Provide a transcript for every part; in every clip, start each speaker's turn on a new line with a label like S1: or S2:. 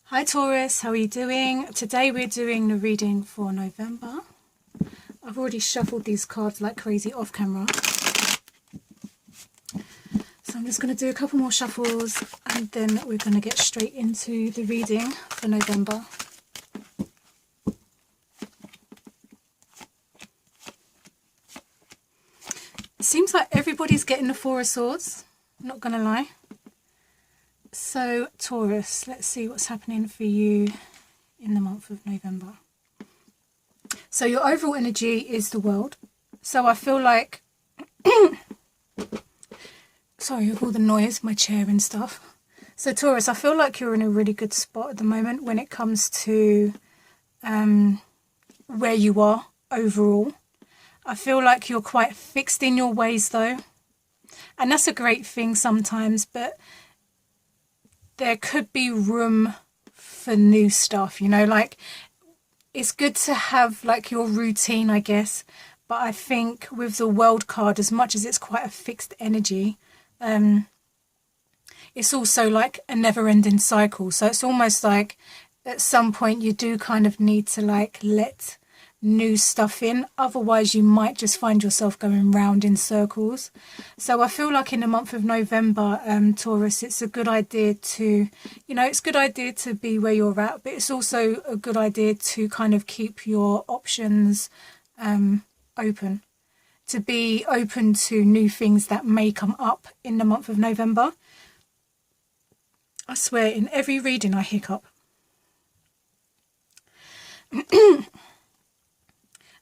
S1: Hi Taurus, how are you doing? Today we're doing the reading for November. I've already shuffled these cards like crazy off camera. So I'm just going to do a couple more shuffles and then we're going to get straight into the reading for November. It seems like everybody's getting the Four of Swords, I'm not going to lie. So Taurus, let's see what's happening for you in the month of November. So your overall energy is the world. So I feel like, sorry with all the noise, my chair and stuff. So Taurus, I feel like you're in a really good spot at the moment when it comes to where you are overall. I feel like you're quite fixed in your ways though. And that's a great thing sometimes, but there could be room for new stuff, you know, like it's good to have like your routine, I guess. But I think with the World card, as much as it's quite a fixed energy, it's also like a never-ending cycle. So it's almost like at some point you do kind of need to like let new stuff in, otherwise you might just find yourself going round in circles. So I feel like in the month of November, Taurus, it's a good idea to, you know, it's a good idea to be where you're at, but it's also a good idea to kind of keep your options open, to be open to new things that may come up in the month of November. I swear in every reading I hiccup.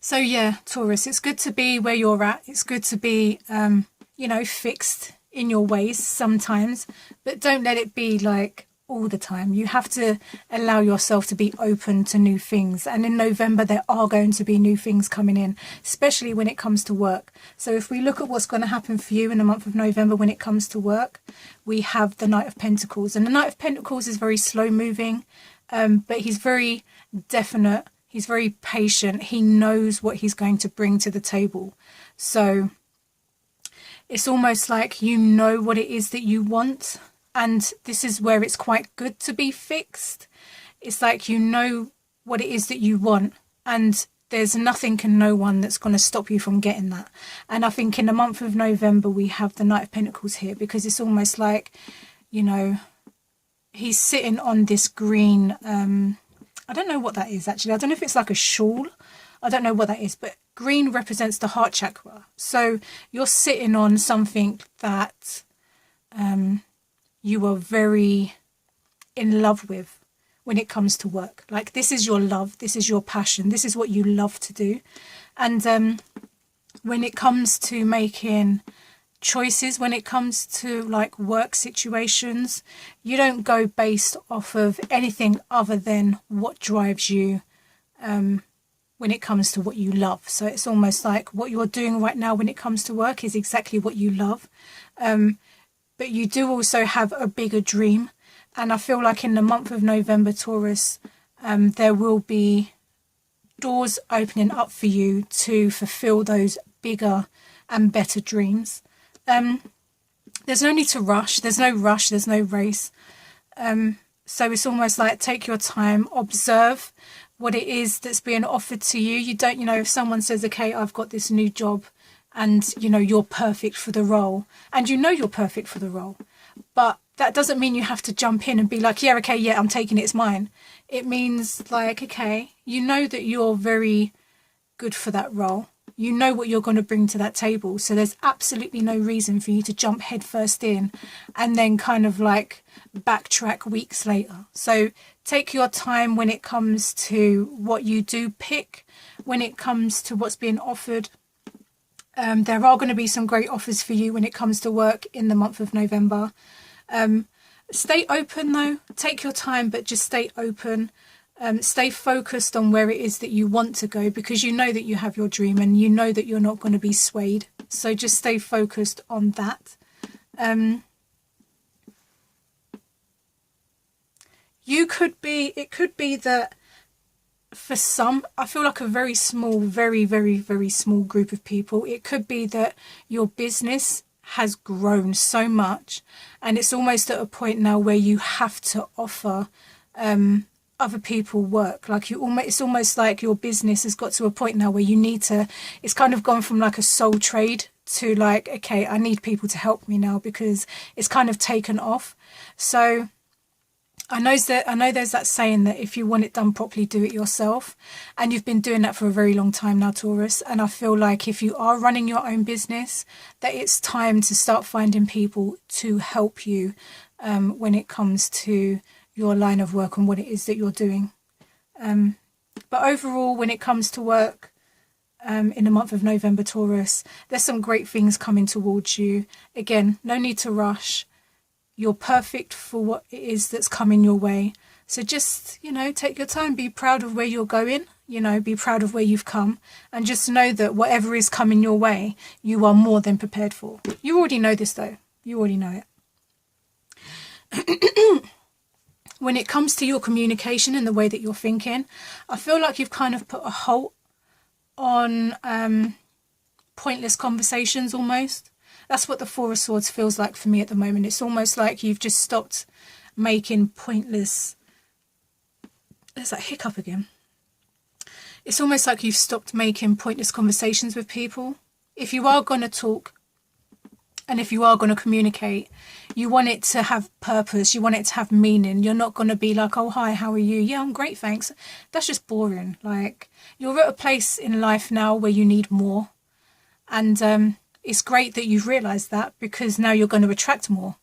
S1: So yeah, Taurus, it's good to be where you're at. It's good to be, you know, fixed in your ways sometimes, but don't let it be like all the time. You have to allow yourself to be open to new things. And in November, there are going to be new things coming in, especially when it comes to work. So if we look at what's going to happen for you in the month of November when it comes to work, we have the Knight of Pentacles. And the Knight of Pentacles is very slow moving, but he's very definite. He's very patient. He knows what he's going to bring to the table. So it's almost like you know what it is that you want. And this is where it's quite good to be fixed. It's like you know what it is that you want. And there's nothing and no one that's going to stop you from getting that. And I think in the month of November, we have the Knight of Pentacles here. Because it's almost like, you know, he's sitting on this green... I don't know what that is actually. I don't know if it's like a shawl. I don't know what that is, but green represents the heart chakra. So you're sitting on something that you are very in love with when it comes to work. Like this is your love. This is your passion. This is what you love to do. And when it comes to making choices, when it comes to like work situations, you don't go based off of anything other than what drives you when it comes to what you love. So it's almost like what you're doing right now when it comes to work is exactly what you love, but you do also have a bigger dream. And I feel like in the month of November, Taurus, there will be doors opening up for you to fulfill those bigger and better dreams. There's no need to rush. There's no rush. There's no race. So it's almost like take your time, observe what it is that's being offered to you. You don't, you know, if someone says, okay, I've got this new job and, you know, you're perfect for the role and you know you're perfect for the role, but that doesn't mean you have to jump in and be like, yeah, okay, yeah, I'm taking it, it's mine. It means like, okay, you know that you're very good for that role. You know what you're going to bring to that table. So there's absolutely no reason for you to jump headfirst in and then kind of like backtrack weeks later. So take your time when it comes to what you do pick, when it comes to what's being offered. There are going to be some great offers for you when it comes to work in the month of November. Stay open though. Take your time, but just stay open. Stay focused on where it is that you want to go, because you know that you have your dream and you know that you're not going to be swayed. So just stay focused on that. It could be that for some, I feel like a very small, very, very, very small group of people, it could be that your business has grown so much and it's almost at a point now where you have to offer other people work. Like it's almost like your business has got to a point now where you need to, it's kind of gone from like a sole trade to like, okay, I need people to help me now, because it's kind of taken off. So I know there's that saying that if you want it done properly, do it yourself. And you've been doing that for a very long time now, Taurus. And I feel like if you are running your own business, that it's time to start finding people to help you when it comes to your line of work and what it is that you're doing. But overall, when it comes to work, in the month of November, Taurus, there's some great things coming towards you. Again, no need to rush. You're perfect for what it is that's coming your way. So just, take your time, be proud of where you're going, be proud of where you've come, and just know that whatever is coming your way, you are more than prepared for. You already know this though. You already know it. When it comes to your communication and the way that you're thinking, I feel like you've kind of put a halt on pointless conversations almost. That's what the Four of Swords feels like for me at the moment. It's almost like you've just stopped making pointless... There's that hiccup again. It's almost like you've stopped making pointless conversations with people. If you are going to talk and if you are going to communicate, you want it to have purpose. You want it to have meaning. You're not going to be like, oh, hi, how are you? Yeah, I'm great, thanks. That's just boring. Like, you're at a place in life now where you need more. And it's great that you've realised that, because now you're going to attract more.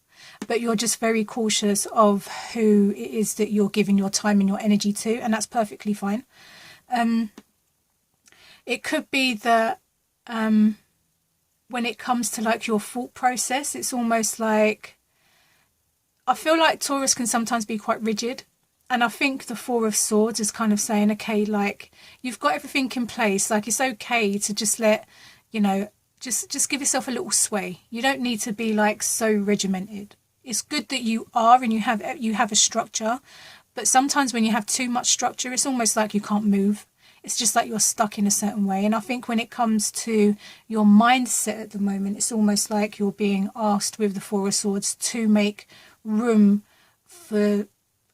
S1: But you're just very cautious of who it is that you're giving your time and your energy to, and that's perfectly fine. It could be that when it comes to like your thought process, it's almost like, I feel like Taurus can sometimes be quite rigid. And I think the Four of Swords is kind of saying, okay, like, you've got everything in place. Like, it's okay to just let, just give yourself a little sway. You don't need to be like so regimented. It's good that you are and you have a structure. But sometimes when you have too much structure, it's almost like you can't move. It's just like you're stuck in a certain way. And I think when it comes to your mindset at the moment, it's almost like you're being asked with the Four of Swords to make room for,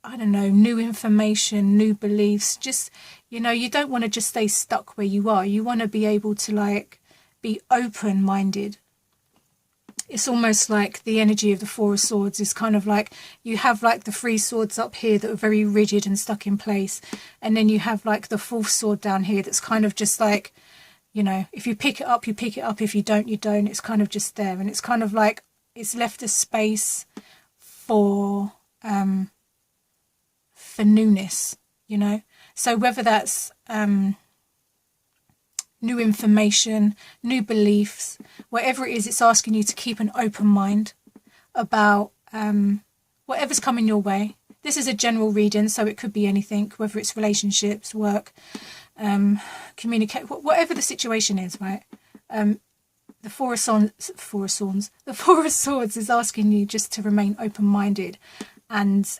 S1: I don't know, new information, new beliefs. Just, you don't want to just stay stuck where you are. You want to be able to like be open-minded. It's almost like the energy of the Four of Swords is kind of like, you have like the three swords up here that are very rigid and stuck in place. And then you have like the fourth sword down here that's kind of just like, if you pick it up, you pick it up. If you don't, you don't. It's kind of just there. And it's kind of like, it's left a space for newness, So whether that's new information, new beliefs, whatever it is, it's asking you to keep an open mind about whatever's coming your way. This is a general reading, so it could be anything, whether it's relationships, work, communicate, whatever the situation is, right? The Four of Swords is asking you just to remain open-minded, and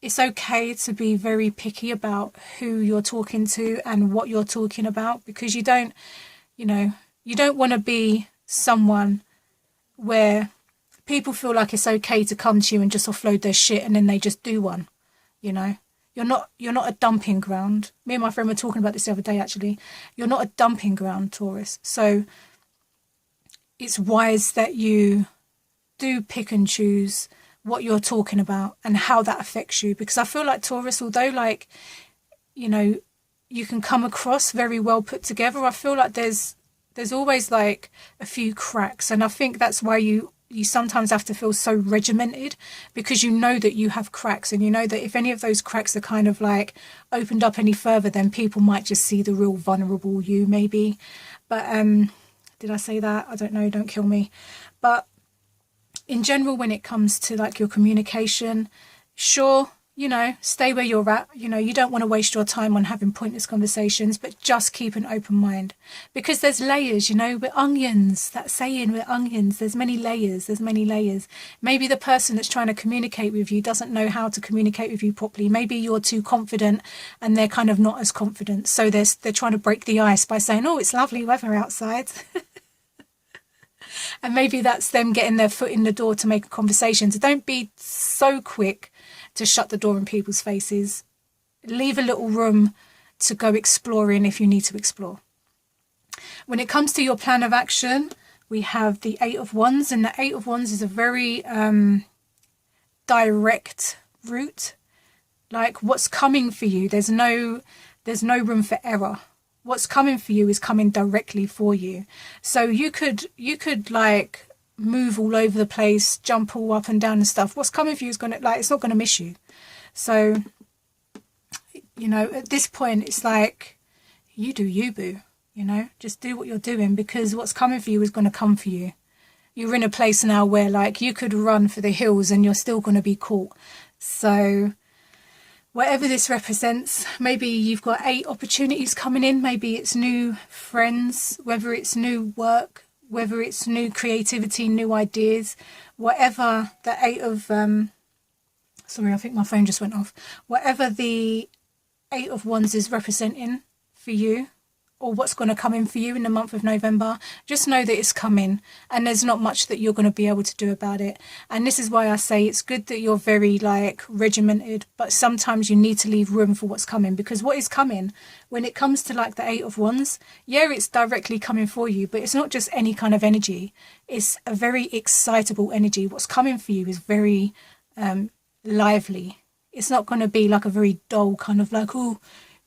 S1: it's okay to be very picky about who you're talking to and what you're talking about, because you don't want to be someone where people feel like it's okay to come to you and just offload their shit and then they just do one. You're not a dumping ground. Me and my friend were talking about this the other day, actually. You're not a dumping ground, Taurus. So it's wise that you do pick and choose what you're talking about and how that affects you, because I feel like Taurus, although like you can come across very well put together, I feel like there's always like a few cracks, and I think that's why you sometimes have to feel so regimented, because you know that you have cracks, and you know that if any of those cracks are kind of like opened up any further, then people might just see the real vulnerable you, maybe. But did I say that? I don't know, don't kill me. But in general, when it comes to like your communication, sure, stay where you're at. You don't want to waste your time on having pointless conversations, but just keep an open mind, because there's layers, we're onions. That saying, we're onions. There's many layers. Maybe the person that's trying to communicate with you doesn't know how to communicate with you properly. Maybe you're too confident and they're kind of not as confident. So they're trying to break the ice by saying, oh, it's lovely weather outside. And maybe that's them getting their foot in the door to make a conversation. So don't be so quick to shut the door in people's faces. Leave a little room to go exploring if you need to explore. When it comes to your plan of action, we have the Eight of Wands, and the Eight of Wands is a very direct route. Like, what's coming for you, there's no room for error. What's coming for you is coming directly for you. So you could like move all over the place, jump all up and down and stuff. What's coming for you is gonna, like, it's not gonna miss you. So, you know, at this point, it's like, you do you, boo. You know, just do what you're doing, because what's coming for you is going to come for you. You're in a place now where, like, you could run for the hills and you're still going to be caught. So whatever this represents, maybe you've got 8 opportunities coming in. Maybe it's new friends, whether it's new work, whether it's new creativity, new ideas, whatever the 8 of... sorry, I think my phone just went off. Whatever the 8 of Wands is representing for you, or what's going to come in for you in the month of November, just know that it's coming, and there's not much that you're going to be able to do about it. And this is why I say it's good that you're very, like, regimented, but sometimes you need to leave room for what's coming, because what is coming, when it comes to, like, the 8 of Wands, yeah, it's directly coming for you, but it's not just any kind of energy. It's a very excitable energy. What's coming for you is very lively. It's not going to be like a very dull kind of like, oh,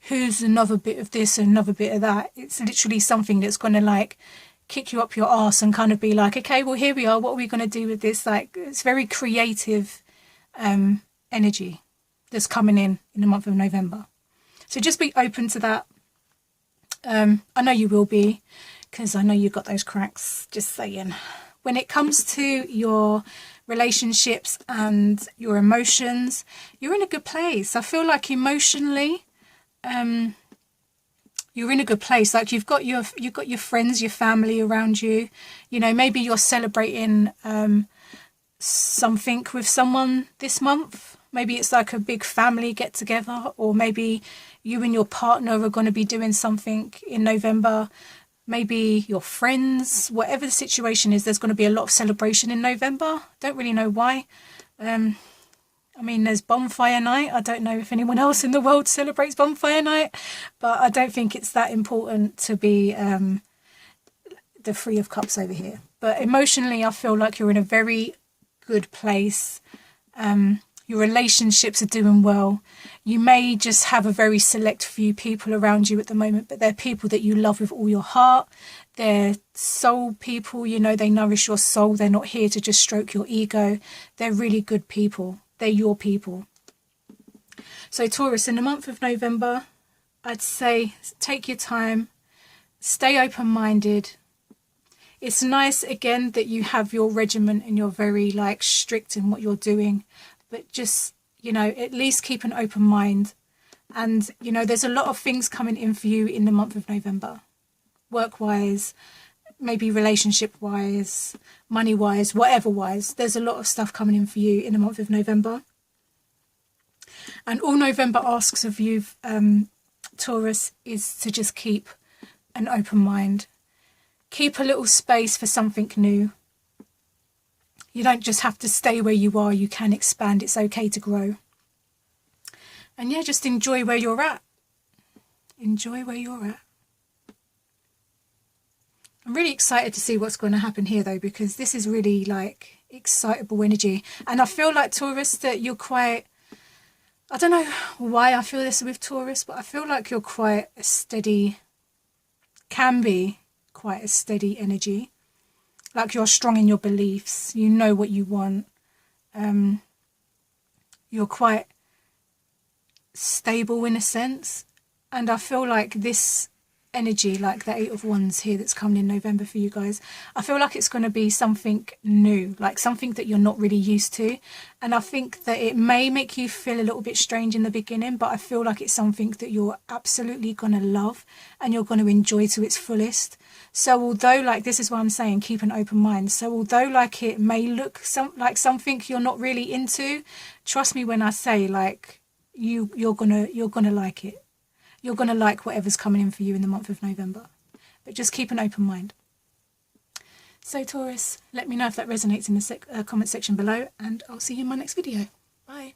S1: who's another bit of this and another bit of that. It's literally something that's going to, like, kick you up your arse and kind of be like, okay, well, here we are. What are we going to do with this? Like, it's very creative energy that's coming in the month of November. So just be open to that. I know you will be, because I know you've got those cracks, just saying. When it comes to your relationships and your emotions, you're in a good place. I feel like emotionally, you're in a good place. Like, you've got your friends, your family around you. You know, maybe you're celebrating something with someone this month. Maybe it's like a big family get together, or maybe you and your partner are going to be doing something in November. Maybe your friends, whatever the situation is, there's going to be a lot of celebration in November. Don't really know why. I mean, there's bonfire night. I don't know if anyone else in the world celebrates bonfire night, but I don't think it's that important to be the Three of Cups over here. But emotionally, I feel like you're in a very good place. Your relationships are doing well. You may just have a very select few people around you at the moment, but they're people that you love with all your heart. They're soul people, you know, they nourish your soul. They're not here to just stroke your ego. They're really good people. They're your people. So Taurus, in the month of November, I'd say take your time, stay open-minded. It's nice, again, that you have your regiment and you're very, like, strict in what you're doing. But just, you know, at least keep an open mind. And, you know, there's a lot of things coming in for you in the month of November. Work-wise, maybe relationship-wise, money-wise, whatever-wise. There's a lot of stuff coming in for you in the month of November. And all November asks of you, Taurus, is to just keep an open mind. Keep a little space for something new. You don't just have to stay where you are. You can expand. It's okay to grow. And yeah, just enjoy where you're at. Enjoy where you're at. I'm really excited to see what's going to happen here, though, because this is really, like, excitable energy. And I feel like, Taurus, that you're quite... I don't know why I feel this with Taurus, but I feel like you're quite a steady... Can be quite a steady energy. Like, you're strong in your beliefs. You know what you want. You're quite stable in a sense. And I feel like this energy, like the Eight of Wands here that's coming in November for you guys, I feel like it's going to be something new, like something that you're not really used to. And I think that it may make you feel a little bit strange in the beginning, but I feel like it's something that you're absolutely going to love and you're going to enjoy to its fullest. So although, like, this is what I'm saying, keep an open mind. So although, like, it may look like something you're not really into, trust me when I say, like, you're gonna like it. You're going to like whatever's coming in for you in the month of November. But just keep an open mind. So Taurus, let me know if that resonates in the comment section below, and I'll see you in my next video. Bye.